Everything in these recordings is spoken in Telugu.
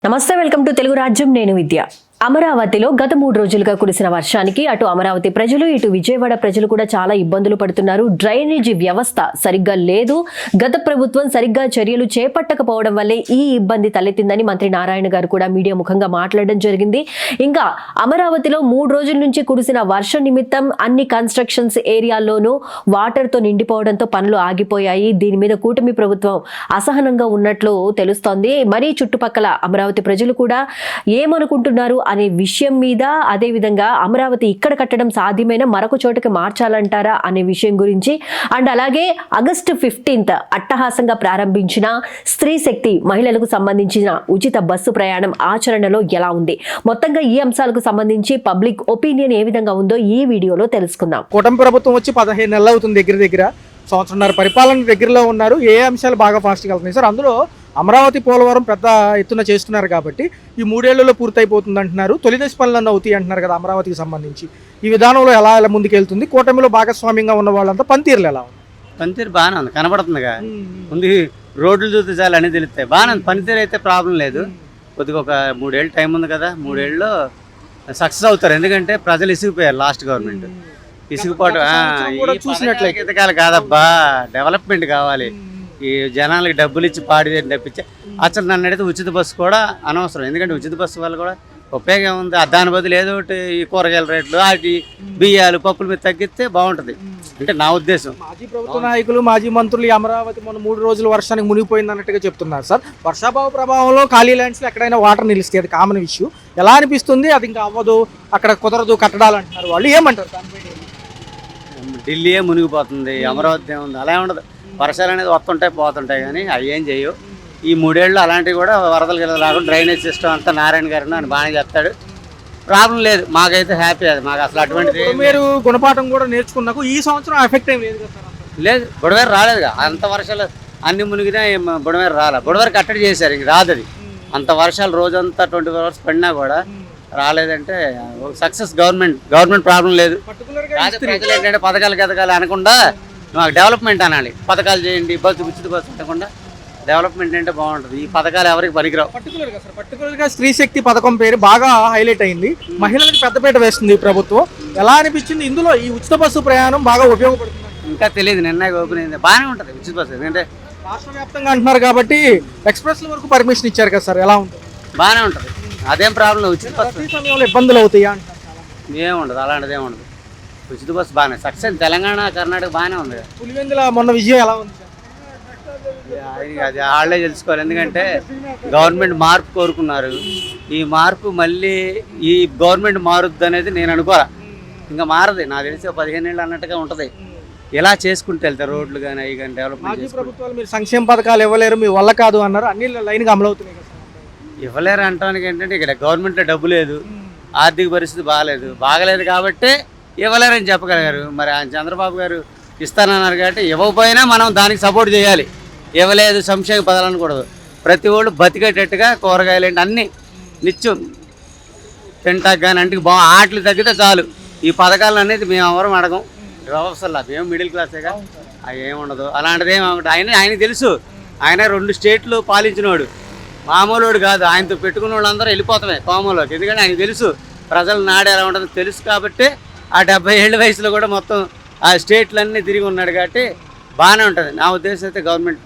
నమస్తే, వెల్కమ్ టు తెలుగు రాజ్యం. నేను విద్య. అమరావతిలో గత 3 రోజులుగా కురిసిన వర్షానికి అటు అమరావతి ప్రజలు ఇటు విజయవాడ ప్రజలు కూడా చాలా ఇబ్బందులు పడుతున్నారు. డ్రైనేజీ వ్యవస్థ సరిగ్గా లేదు. గత ప్రభుత్వం సరిగ్గా చర్యలు చేపట్టకపోవడం వల్లే ఈ ఇబ్బంది తలెత్తిందని మంత్రి నారాయణ గారు కూడా మీడియా ముఖంగా మాట్లాడడం జరిగింది. ఇంకా అమరావతిలో 3 రోజుల నుంచి కురిసిన వర్షం నిమిత్తం అన్ని కన్స్ట్రక్షన్స్ ఏరియాల్లోనూ వాటర్తో నిండిపోవడంతో పనులు ఆగిపోయాయి. దీని మీద కూటమి ప్రభుత్వం అసహనంగా ఉన్నట్లు తెలుస్తోంది. మరి చుట్టుపక్కల అమరావతి ప్రజలు కూడా ఏమనుకుంటున్నారు అనే విషయం మీద, అదే విధంగా అమరావతి ఇక్కడ కట్టడం సాధ్యమైన మరొక చోటకి మార్చాలంటారా అనే విషయం గురించి, అండ్ అలాగే ఆగస్టు 15th అట్టహాసంగా ప్రారంభించిన స్త్రీ శక్తి మహిళలకు సంబంధించిన ఉచిత బస్సు ప్రయాణం ఆచరణలో ఎలా ఉంది, మొత్తంగా ఈ అంశాలకు సంబంధించి పబ్లిక్ ఒపీనియన్ ఏ విధంగా ఉందో ఈ వీడియోలో తెలుసుకుందాం. కూటమి ప్రభుత్వం వచ్చి 15 నెలలు అవుతుంది. దగ్గర సంవత్సరంన్నర పరిపాలన దగ్గరలో ఉన్నారు. ఏ అంశాలు బాగా ఫాస్ట్గా వెళ్తున్నాయి సార్? అందులో అమరావతి పోలవరం పెద్ద ఎత్తున చేస్తున్నారు కాబట్టి ఈ 3 ఏళ్లలో పూర్తయిపోతుంది అంటున్నారు. తొలి దశ పనులన్నీ అవుతాయి అంటున్నారు కదా అమరావతికి సంబంధించి. ఈ విధానంలో ఎలా ముందుకెళ్తుంది? కూటమిలో భాగస్వామ్యంగా ఉన్న వాళ్ళంతా పనితీరులు ఎలా ఉంది? పనితీరు బాగానే ఉంది, కనబడుతుందిగా. ముందు రోడ్లు చూస్తే చాలు అన్నీ తెలుస్తాయి. బాగానే ఉంది పనితీరు, అయితే ప్రాబ్లం లేదు. కొద్దిగా ఒక 3 ఏళ్ళు టైం ఉంది కదా, 3 ఏళ్ళలో సక్సెస్ అవుతారు. ఎందుకంటే ప్రజలు ఇసిగిపోయారు లాస్ట్ గవర్నమెంట్. ఇసుగుపాటు చూసినట్లయితే ఎదగాలి కాదబ్బా, డెవలప్మెంట్ కావాలి. ఈ జనాలకి డబ్బులు ఇచ్చి పాడి తప్పించి అసలు నన్ను అడిగితే ఉచిత బస్సు కూడా అనవసరం. ఎందుకంటే ఉచిత బస్సు వల్ల కూడా ఉపయోగం ఉంది. దాని బదులు ఏదో ఒకటి ఈ కూరగాయల రేట్లు, వాటి బియ్యాలు, పప్పుల మీద తగ్గిస్తే బాగుంటుంది అంటే నా ఉద్దేశం. మాజీ ప్రభుత్వ నాయకులు, మాజీ మంత్రులు అమరావతి మొన్న 3 రోజుల వర్షానికి మునిగిపోయింది అన్నట్టుగా చెప్తున్నారు సార్. వర్షాభావ ప్రభావంలో ఖాళీ ల్యాండ్స్లో ఎక్కడైనా వాటర్ నిలిస్తే అది కామన్ ఇష్యూ. ఎలా అనిపిస్తుంది? అది ఇంకా అవ్వదు, అక్కడ కుదరదు కట్టడాలు అంటున్నారు. వాళ్ళు ఏమంటారు దానిపై? ఢిల్లీయే మునిగిపోతుంది, అమరావతి ఏముంది, అలా ఉండదు. వర్షాలు అనేది వస్తుంటాయి పోతుంటాయి, కానీ అవి ఏం చేయవు. ఈ 3 ఏళ్ళు అలాంటివి కూడా వరదలు రాకుండా డ్రైనేజ్ సిస్టమ్ అంతా నారాయణ గారు అని బాగానే చెప్తాడు. ప్రాబ్లం లేదు, మాకైతే హ్యాపీ. అది మాకు అసలు అటువంటిది మీరు గుణపాఠం కూడా నేర్చుకున్నాకు ఈ సంవత్సరం ఎఫెక్ట్ ఏం లేదు కదా? లేదు, బుడవేరు రాలేదుగా. అంత వర్షాలు అన్ని మునిగినా బుడవేరు రాలే. బుడవేరు కట్టడి చేశారు, ఇంక రాదు అది. అంత వర్షాలు రోజంతా 24 hours పడినా కూడా రాలేదంటే సక్సెస్ గవర్నమెంట్ ప్రాబ్లం లేదు. ప్రజలు ఏంటంటే పథకాలు ఎదగాలి అనకుండా మాకు డెవలప్మెంట్ అనాలి. పథకాలు చేయండి, ఉచిత బస్సు అనకుండా డెవలప్మెంట్ అంటే బాగుంటుంది. ఈ పథకాలు ఎవరికి పనికిరావు. పర్టికులర్గా స్త్రీ శక్తి పథకం పేరు బాగా హైలైట్ అయింది. మహిళలకు పెద్దపీట వేస్తుంది ఈ ప్రభుత్వం. ఎలా అనిపించింది? ఇందులో ఈ ఉచిత బస్సు ప్రయాణం బాగా ఉపయోగపడుతుంది. ఇంకా తెలియదు, నిన్న ఓపెన్ అయింది. బాగానే ఉంటుంది ఉచిత బస్సు. ఎందుకంటే రాష్ట్ర వ్యాప్తంగా అంటున్నారు కాబట్టి ఎక్స్ప్రెస్ల వరకు పర్మిషన్ ఇచ్చారు కదా సార్, ఎలా ఉంటుంది? బాగానే ఉంటుంది, అదేం ప్రాబ్లం. ఉచిత బస్సు సమయంలో ఇబ్బందులు అవుతాయా అంటారు? ఏముండదు, అలాంటిది ఏముండదు. ఉచిత బస్సు బాగానే సక్సెస్. తెలంగాణ, కర్ణాటక బాగానే ఉంది. పులివెందుల మొన్న విజయం ఎలా ఉంది? అది వాళ్ళే తెలుసుకోవాలి. ఎందుకంటే గవర్నమెంట్ మార్పు కోరుకున్నారు. ఈ మార్పు మళ్ళీ ఈ గవర్నమెంట్ మారుద్ది అనేది నేను అనుకోరా. ఇంకా మారదు, నాకు తెలిసి 15 ఏళ్ళు అన్నట్టుగా ఉంటుంది. ఎలా చేసుకుంటూ వెళ్తారు రోడ్లు కానీ అవి కానీ డెవలప్మెంట్. ప్రభుత్వాలు మీరు సంక్షేమ పథకాలు ఇవ్వలేరు, మీ వల్ల కాదు అన్నారు. అన్ని లైన్గా అమలు అవుతున్నాయి కదా? ఇవ్వలేరు అంటానికి ఏంటంటే ఇక్కడ గవర్నమెంట్లో డబ్బు లేదు, ఆర్థిక పరిస్థితి బాగలేదు కాబట్టి ఇవ్వలేరని చెప్పగలిగారు. మరి ఆయన చంద్రబాబు గారు ఇస్తానన్నారు కాబట్టి ఇవ్వకపోయినా మనం దానికి సపోర్ట్ చేయాలి. ఇవ్వలేదు సంక్షేమ పదాలు అనకూడదు. ప్రతి వాళ్ళు బతికేటట్టుగా కూరగాయలు ఏంటి అన్నీ నిత్యం తింటాక కానీ అంటికి ఆటలు తగ్గితే చాలు. ఈ పథకాలు అనేది మేము ఎవరం అడగం. వ్యవస్థలా మేము మిడిల్ క్లాసేగా, అవి ఏముండదు. అలాంటిది ఏమి ఆయన తెలుసు. ఆయన 2 స్టేట్లు పాలించినోడు, మామూలుడు కాదు. ఆయనతో పెట్టుకున్న వాళ్ళందరూ వెళ్ళిపోతామే కోమలోకి. ఎందుకంటే ఆయన తెలుసు ప్రజల నాడు ఎలా ఉంటుందో తెలుసు కాబట్టి ఆ 70 ఏళ్ళ వయసులో కూడా మొత్తం ఆ స్టేట్లన్నీ తిరిగి ఉన్నాడు కాబట్టి బాగానే ఉంటుంది. నా ఉద్దేశం అయితే గవర్నమెంట్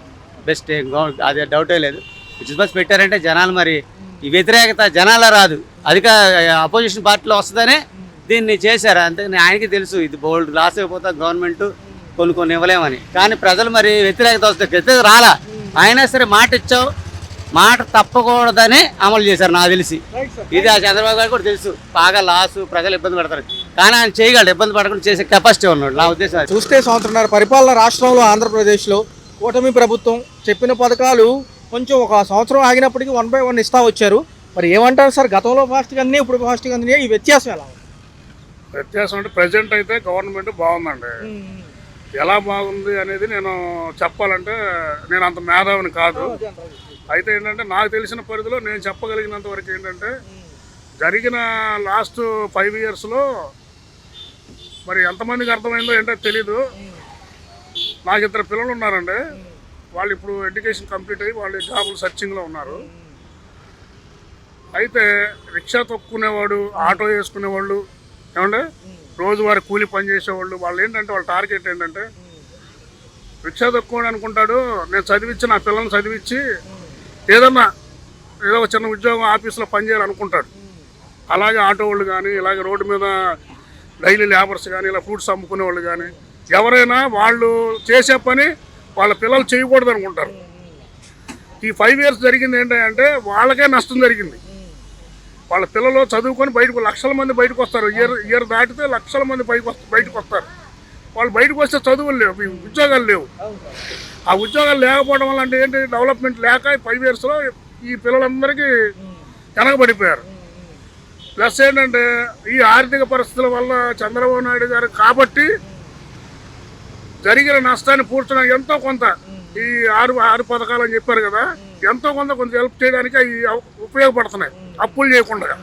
బెస్ట్, అదే డౌటే లేదు. ఉచిత బస్ పెట్టారంటే జనాలు మరి ఈ వ్యతిరేకత జనాల రాదు, అపోజిషన్ పార్టీలో వస్తుందనే దీన్ని చేశారు. అంతే ఆయనకి తెలుసు ఇది బోల్డ్ లాస్ అయిపోతా గవర్నమెంట్ కొన్ని ఇవ్వలేమని. కానీ ప్రజలు మరి వ్యతిరేకత వస్తే రాలా. అయినా సరే మాట ఇచ్చావు, మాట తప్పకూడదని అమలు చేశారు నాకు తెలిసి. ఇది ఆ చంద్రబాబు గారు కూడా తెలుసు. బాగా లాసు, ప్రజలు ఇబ్బంది పడతారు, కానీ ఆయన చేయగలడు. ఇబ్బంది పడకుండా చేసే కెపాసిటీ ఉన్నాడు నా ఉద్దేశం. చూస్తే సంవత్సరంన్నర పరిపాలన రాష్ట్రంలో ఆంధ్రప్రదేశ్లో కూటమి ప్రభుత్వం చెప్పిన పథకాలు కొంచెం ఒక సంవత్సరం ఆగినప్పటికీ 1 by 1 ఇస్తా వచ్చారు. మరి ఏమంటారు సార్? గతంలో ఫాస్ట్గా అన్నీ, ఇప్పుడు ఫాస్ట్గా అన్నీ, ఈ వ్యత్యాసం ఎలా ఉంది? వ్యత్యాసం అంటే ప్రజెంట్ అయితే గవర్నమెంట్ బాగుందండి. ఎలా బాగుంది అనేది నేను చెప్పాలంటే నేను అంత మేధావిని కాదు. అయితే ఏంటంటే నాకు తెలిసిన పరిధిలో నేను చెప్పగలిగినంత వరకు ఏంటంటే జరిగిన లాస్ట్ 5 yearsలో మరి ఎంతమందికి అర్థమైందో ఏంటో తెలీదు. నాకు 2 పిల్లలు ఉన్నారండి. వాళ్ళు ఇప్పుడు ఎడ్యుకేషన్ కంప్లీట్ అయ్యి వాళ్ళు జాబులు సర్చింగ్లో ఉన్నారు. అయితే రిక్షా తొక్కునేవాడు, ఆటో వేసుకునేవాళ్ళు, ఏమంటే రోజువారీ కూలి పని చేసేవాళ్ళు, వాళ్ళు ఏంటంటే వాళ్ళ టార్గెట్ ఏంటంటే రిక్షా తొక్కుని అనుకుంటాడు, నేను చదివించి నా పిల్లల్ని చదివించి ఏదో ఒక చిన్న ఉద్యోగం ఆఫీస్లో పనిచేయాలనుకుంటాడు. అలాగే ఆటో వాళ్ళు కానీ, ఇలాగే రోడ్డు మీద డైలీ లేబర్స్ కానీ, ఇలా ఫ్రూట్స్ అమ్ముకునే వాళ్ళు కానీ, ఎవరైనా వాళ్ళు చేసే పని వాళ్ళ పిల్లలు చేయకూడదు అనుకుంటారు. ఈ 5 years జరిగింది ఏంటంటే వాళ్ళకే నష్టం జరిగింది. వాళ్ళ పిల్లలు చదువుకొని బయటకు లక్షల మంది బయటకు వస్తారు. ఇయర్ దాటితే లక్షల మంది బయటకు వస్తారు. వాళ్ళు బయటకు వస్తే చదువులు లేవు, ఉద్యోగాలు లేవు. ఆ ఉద్యోగాలు లేకపోవడం వల్ల అంటే ఏంటి, డెవలప్మెంట్ లేక 5 yearsలో ఈ పిల్లలందరికీ వెనకబడిపోయారు. ప్లస్ ఏంటంటే ఈ ఆర్థిక పరిస్థితుల వల్ల చంద్రబాబు నాయుడు గారు కాబట్టి జరిగిన నష్టాన్ని పూడ్చడానికి ఎంతో కొంత ఈ ఆరు పథకాలు అని చెప్పారు కదా, ఎంతో కొంత హెల్ప్ చేయడానికి అవి ఉపయోగపడుతున్నాయి, అప్పులు చేయకుండా.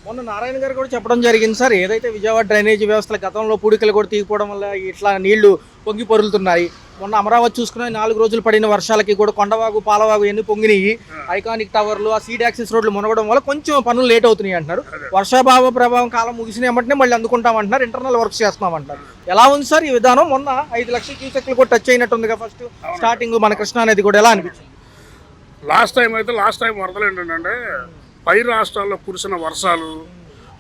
మొన్న నారాయణ గారు కూడా చెప్పడం జరిగింది సార్, ఏదైతే విజయవాడ డ్రైనేజీ వ్యవస్థల గతంలో పూడికలు కూడా తీయకపోవడం వల్ల ఇట్లా నీళ్లు పొంగి పొరులుతున్నాయి. మొన్న అమరావతి చూసుకున్న 4 రోజులు పడిన వర్షాలకి కూడా కొండవాగు పాలవాగు ఎన్ని పొంగినాయి. ఐకానిక్ టవర్లు, ఆ సీడ్ యాక్సిస్ రోడ్లు మునగడం వల్ల కొంచెం పనులు లేట్ అవుతున్నాయి అంటున్నారు. వర్షాభావ ప్రభావం కాలం ముగిసిన వెంటనే మళ్ళీ అందుకుంటామంటున్నారు, ఇంటర్నల్ వర్క్స్ చేస్తున్నామంటారు. ఎలా ఉంది సార్ ఈ విధానం? మొన్న 5 లక్షల క్యూసెక్లు కూడా టచ్ అయినట్టుందిగా ఫస్ట్ స్టార్టింగ్ మన కృష్ణా నది కూడా, ఎలా అనిపించింది? లాస్ట్ టైం వరదలు ఏంటంటే పై రాష్ట్రాల్లో కురిసిన వర్షాలు,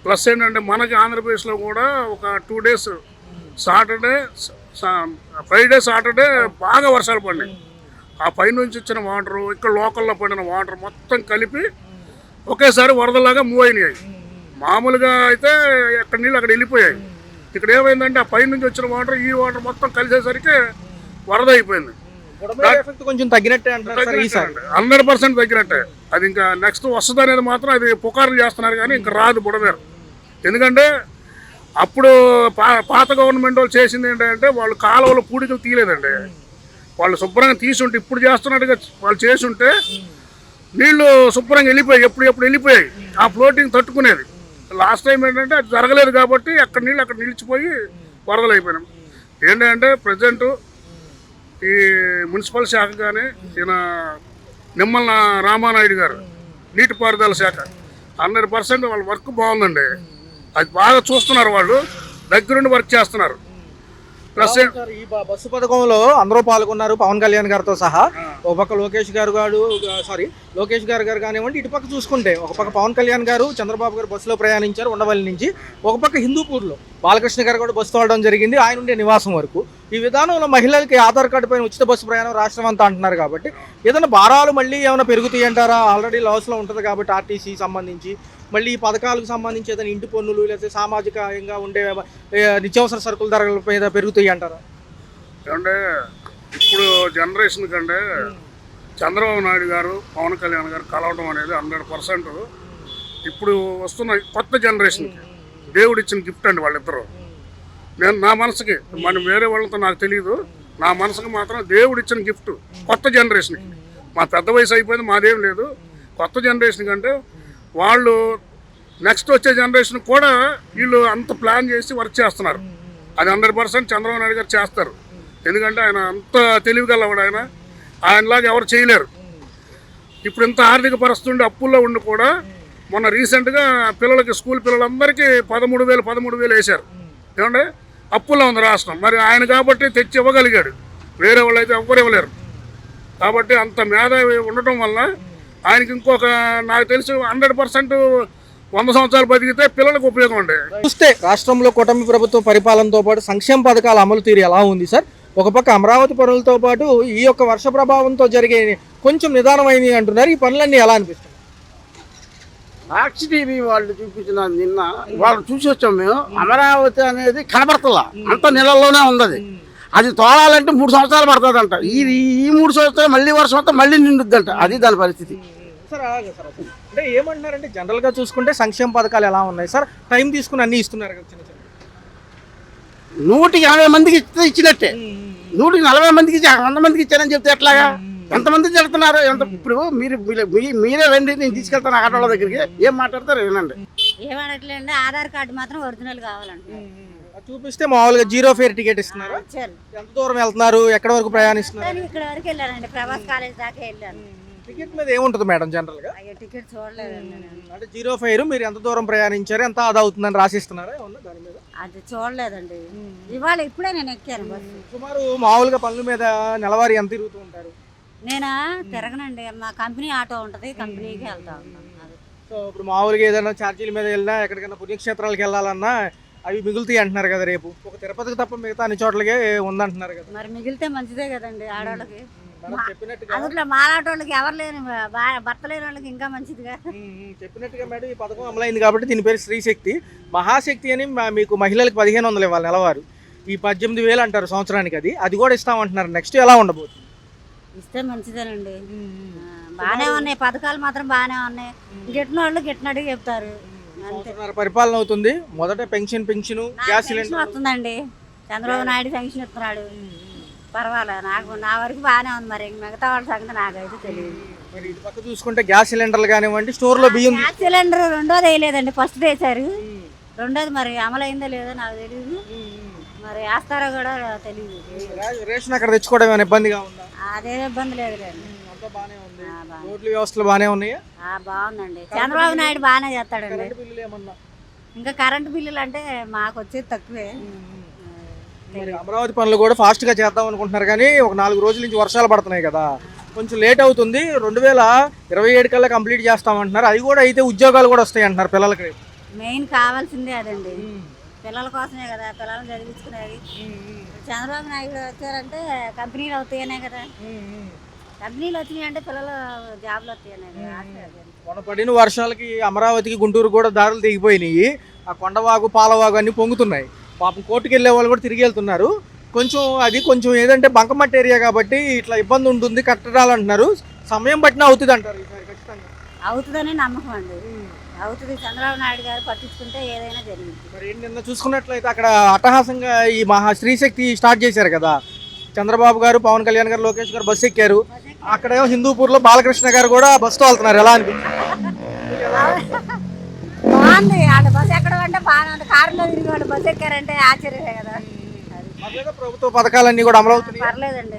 ప్లస్ ఏంటంటే మనకి ఆంధ్రప్రదేశ్లో కూడా ఒక 2 days ఫ్రైడే సాటర్డే బాగా వర్షాలు పడినాయి. ఆ పైనుంచి వచ్చిన వాటరు, ఇక్కడ లోకల్లో పడిన వాటర్ మొత్తం కలిపి ఒకేసారి వరదలాగా మూవ్ అయినాయి. మామూలుగా అయితే ఎక్కడ నీళ్ళు అక్కడ వెళ్ళిపోయాయి. ఇక్కడ ఏమైందంటే ఆ పైనుంచి వచ్చిన వాటర్, ఈ వాటర్ మొత్తం కలిసేసరికి వరద అయిపోయింది. కొంచెం తగ్గినట్టే అంటారు 100% తగ్గినట్టే. అది ఇంకా నెక్స్ట్ వస్తుంది అనేది మాత్రం అది పుకార్లు చేస్తున్నారు కానీ ఇంకా రాదు బుడమేరు. ఎందుకంటే అప్పుడు పాత గవర్నమెంట్ వాళ్ళు చేసింది ఏంటంటే వాళ్ళు కాలువలు పూడికలు తీయలేదండి. వాళ్ళు శుభ్రంగా తీసుంటే ఇప్పుడు చేస్తున్నట్టుగా వాళ్ళు చేసుంటే నీళ్లు శుభ్రంగా వెళ్ళిపోయాయి, ఎప్పుడు వెళ్ళిపోయాయి. ఆ ఫ్లోటింగ్ తట్టుకునేది. లాస్ట్ టైం ఏంటంటే అది జరగలేదు కాబట్టి అక్కడ నీళ్ళు అక్కడ నిలిచిపోయి వరదలు అయిపోయినాం. ఏంటంటే ప్రజెంట్ ఈ మున్సిపల్ శాఖ కానీ ఈయన నిమ్మల రామానాయుడు గారు నీటిపారుదల శాఖ 100% వాళ్ళ వర్క్ బాగుందండి. అది బాగా చూస్తున్నారు, వాళ్ళు దగ్గరుండి వర్క్ చేస్తున్నారు. ప్లస్ ఈ బస్సు పథకంలో అందరూ పాల్గొన్నారు, పవన్ కళ్యాణ్ గారితో సహా. ఒక పక్క లోకేష్ గారు కానివ్వండి, ఇటు పక్క చూసుకుంటే ఒక పక్క పవన్ కళ్యాణ్ గారు, చంద్రబాబు గారు బస్సులో ప్రయాణించారు ఉండవల్లి నుంచి. ఒక పక్క హిందూపూర్లో బాలకృష్ణ గారు కూడా బస్సు తోలడం జరిగింది, ఆయన ఉండే నివాసం వరకు. ఈ విధానంలో మహిళలకి ఆధార్ కార్డు పైన ఉచిత బస్సు ప్రయాణం రాష్ట్రం అంతా అంటున్నారు కాబట్టి ఏదైనా భారాలు మళ్ళీ ఏమైనా పెరుగుతాయి అంటారా? ఆల్రెడీ లాస్లో ఉంటుంది కాబట్టి ఆర్టీసీ సంబంధించి మళ్ళీ ఈ పథకాలకు సంబంధించి ఏదైనా ఇంటి పన్నులు లేకపోతే సామాజికంగా ఉండే నిత్యావసర సరుకుల ధరల మీద పెరుగుతాయి అంటారా? అంటే ఇప్పుడు జనరేషన్ కంటే చంద్రబాబు నాయుడు గారు, పవన్ కళ్యాణ్ గారు కలవడం అనేది 100% ఇప్పుడు వస్తున్న కొత్త జనరేషన్కి దేవుడు ఇచ్చిన గిఫ్ట్ అండి వాళ్ళిద్దరూ. నా మనసుకి, మన వేరే వాళ్ళతో నాకు తెలియదు, నా మనసుకి మాత్రం దేవుడు ఇచ్చిన గిఫ్ట్ కొత్త జనరేషన్కి. మా పెద్ద వయసు అయిపోయింది, మాదేం లేదు. కొత్త జనరేషన్ కంటే వాళ్ళు నెక్స్ట్ వచ్చే జనరేషన్ కూడా వీళ్ళు అంత ప్లాన్ చేసి వర్క్ చేస్తున్నారు. అది 100% చంద్రబాబు నాయుడు గారు చేస్తారు. ఎందుకంటే ఆయన అంత తెలివిగలవాడు. ఆయనలాగా ఎవరు చేయలేరు. ఇప్పుడు ఇంత ఆర్థిక పరిస్థితి ఉండి అప్పుల్లో ఉండి కూడా మొన్న రీసెంట్గా పిల్లలకి, స్కూల్ పిల్లలందరికీ 13,000 వేశారు. ఏమంటే అప్పుల్లో ఉంది రాష్ట్రం. మరి ఆయన కాబట్టి తెచ్చి ఇవ్వగలిగాడు, వేరే వాళ్ళు అయితే ఎవ్వరు ఇవ్వలేరు. కాబట్టి అంత మేధావి ఉండటం వల్ల ఆయనకి ఇంకొక, నాకు తెలిసి 100% 100 సంవత్సరాలు బతికితే పిల్లలకు ఉపయోగం ఉండే. చూస్తే రాష్ట్రంలో కూటమి ప్రభుత్వ పరిపాలనతో పాటు సంక్షేమ పథకాల అమలు తీరు ఎలా ఉంది సార్? ఒక పక్క అమరావతి పనులతో పాటు ఈ యొక్క వర్ష ప్రభావంతో జరిగే కొంచెం నిదానమైనవి అంటున్నారు. ఈ పనులన్నీ ఎలా అనిపిస్తుంది? సాక్షి టీవీ వాళ్ళు చూపించిన నిన్న వాళ్ళు చూసి వచ్చాం మేము. అమరావతి అనేది కనబడతలా, అంత నెలల్లోనే ఉంది. అది తోలాలంటే 3 సంవత్సరాలు పడుతుందంట. ఈ 3 సంవత్సరాలు మళ్ళీ వర్షం అంతా మళ్ళీ నిండుద్దంట. అది దాని పరిస్థితి. సార్ అలాగే సార్, అంటే ఏమంటున్నారంటే జనరల్గా చూసుకుంటే సంక్షేమ పథకాలు ఎలా ఉన్నాయి సార్? టైం తీసుకుని అన్నీ ఇస్తున్నారు కదా. చిన్న 150 మందికి ఇచ్చినట్టే, 140 మందికి 100 మందికి ఇచ్చారని చెప్తే ఎట్లాగా? ఎంతమంది చెడుతున్నారు? ఇప్పుడు మీరే రండి, నేను తీసుకెళ్తాను ఆటోల దగ్గరికి. ఏం మాట్లాడతారు వినండి. ఏమనట్లేండి, ఆధార్ కార్డు మాత్రం ఒరిజినల్ కావాలండి. చూపిస్తే మామూలుగా 0 ఫేర్ టికెట్ ఇస్తున్నారు. ఎంత దూరం వెళ్తున్నారు, ఎక్కడ వరకు ప్రయాణిస్తున్నారు? ఇక్కడ వరకు వెళ్ళానండి, ప్రభాస్ కాలేజ్ దాకా వెళ్ళాను. టికెట్ మీద ఏముంటుంది మేడం జనరల్ గా? అయ్యో టికెట్ చూడలేదండి నేను. అంటే 0 ఫైర్, మీరు ఎంత దూరం ప్రయాణించారు, ఎంత ఆదా అవుతుందని రాసిస్తున్నారా ఏమన్నా దాని మీద? అది చూడలేదండి. ఇవాళ ఇప్పుడే నేను ఎక్కాను బస్సు. సుమారు మామూలుగా పనుల మీద నెలవారీ ఎంత తిరుగుతూ ఉంటారు? నేను తిరగనండి, మా కంపెనీ ఆటో ఉంటుంది, కంపెనీకి వెళ్తా ఉంటాను. అది సో ఇప్పుడు మామూలుగా ఏదైనా ఛార్జీల మీద వెళ్ళినా, ఎక్కడికైనా పుణ్యక్షేత్రాలకు వెళ్ళాలన్నా అవి మిగులుతాయి అంటున్నారు కదా రేపు. ఒక తిరుపతికి తప్ప మిగతా అన్ని చోట్లకే ఉందంటున్నారు కదా. మరి మిగిలితే మంచిదే కదండి ఆడవాళ్ళకి. మేడం చెప్పినట్టుగా అందులో మాలాటోళ్ళకి ఎవరు లేని భర్త లేని వాళ్ళకి ఇంకా మంచిదిగా. చెప్పినట్టుగా మేడం ఈ పథకం అమలైంది కాబట్టి దీని పేరు స్త్రీశక్తి. మహాశక్తి అని మీకు మహిళలకు 1500 ఇవ్వాలి నెలవారు. ఈ 18,000 అంటారు సంవత్సరానికి. అది కూడా ఇస్తామంటున్నారు. నెక్స్ట్ ఎలా ఉండబోతుంది? ఇస్తే మంచిదేనండి. బాగానే ఉన్నాయి పథకాలు, మాత్రం బాగానే ఉన్నాయి. గిట్టిన వాళ్ళు గిట్టినట్టుగా చెప్తారు అంతే. సంవత్సరాల పరిపాలన అవుతుంది. మొదట పెన్షన్, గ్యాస్ పెన్షన్ సిలిండర్ వస్తుందండి. చంద్రబాబు నాయుడు పెన్షన్ ఇస్తున్నాడు. పర్వాలేదు, నా వరకు బాగానే ఉంది. మరి మిగతా వాళ్ళ సంగతి నాకైతే తెలియదు. మరి ఇటు పక్క చూసుకుంటే గ్యాస్ సిలిండర్లు కానివ్వండి, స్టోర్లో బియ్యం గ్యాస్ సిలిండర్ రెండోది వేయలేదండి, ఫస్ట్ వేసారు. రెండోది మరి అమలైందో లేదో నాకు తెలియదు. మరి వేస్తారో కూడా తెలియదు. రేషన్ అక్కడ తెచ్చుకోవడం ఏమైనా ఇబ్బందిగా ఉందా? అదే ఇబ్బంది లేదులేండి. అంతా బాగానే ఉంది. రోడ్ల వ్యవస్థలు బాగానే ఉన్నాయా? బాగుందండి. చంద్రబాబు నాయుడు బాగానే చేస్తాడండి. కరెంటు బిల్లులు ఏమన్నా? ఇంకా కరెంటు బిల్లులు అంటే మాకు వచ్చేది తక్కువే. మరి అమరావతి పనులు కూడా ఫాస్ట్గా చేద్దాం అనుకుంటున్నారు కానీ ఒక 4 రోజుల నుంచి వర్షాలు పడుతున్నాయి కదా, కొంచెం లేట్ అవుతుంది. 2027 కల్లా కంప్లీట్ చేస్తామంటున్నారు. అది కూడా అయితే ఉద్యోగాలు కూడా వస్తాయి అంటున్నారు పిల్లలకి. మెయిన్ కావాల్సిందే అదండి, పిల్లల కోసమే కదా, పిల్లల్ని చదివించుకునేది. చంద్రబాబు నాయుడు వచ్చారంటే కంపెనీలు అవుతాయనే కదా. కంపెనీలు వచ్చినాయి అంటే పిల్లలు జాబ్లు వస్తాయనే కదా. మొన్న పడిన వర్షాలకి అమరావతికి, గుంటూరు కూడా దారులు తెగిపోయినాయి. ఆ కొండవాగు, పాలవాగు అన్నీ పొంగుతున్నాయి. పాపం కోర్టుకు వెళ్ళే వాళ్ళు కూడా తిరిగి వెళ్తున్నారు. కొంచెం ఏదంటే బంకమట్టి ఏరియా కాబట్టి ఇట్లా ఇబ్బంది ఉంటుంది. కట్టడాలంటున్నారు, సమయం పట్టినా అవుతుంది అంటారు. ఈసారి ఖచ్చితంగా అవుతుందని నమ్మకం అండి. అవుతుంది, చంద్రబాబు నాయుడు గారు పట్టించుకుంటే ఏదైనా జరిగింది. మరి నిన్న చూసుకున్నట్లయితే అక్కడ అట్టహాసంగా ఈ స్త్రీశక్తి స్టార్ట్ చేశారు కదా. చంద్రబాబు గారు, పవన్ కళ్యాణ్ గారు, లోకేష్ గారు బస్సు ఎక్కారు. అక్కడేమో హిందూపూర్లో బాలకృష్ణ గారు కూడా బస్సుతో వెళ్తున్నారు. ఎలా అనిపించింది? బాగుంది. ఆడ బస్సు ఎక్కడం అంటే బాగానే ఉంది. కారులో తిరిగి వాళ్ళు బస్సు ఎక్కారంటే ఆశ్చర్యమే కదా. ప్రభుత్వ పథకాలన్నీ కూడా అమలవుతున్నాయి. పర్లేదండి.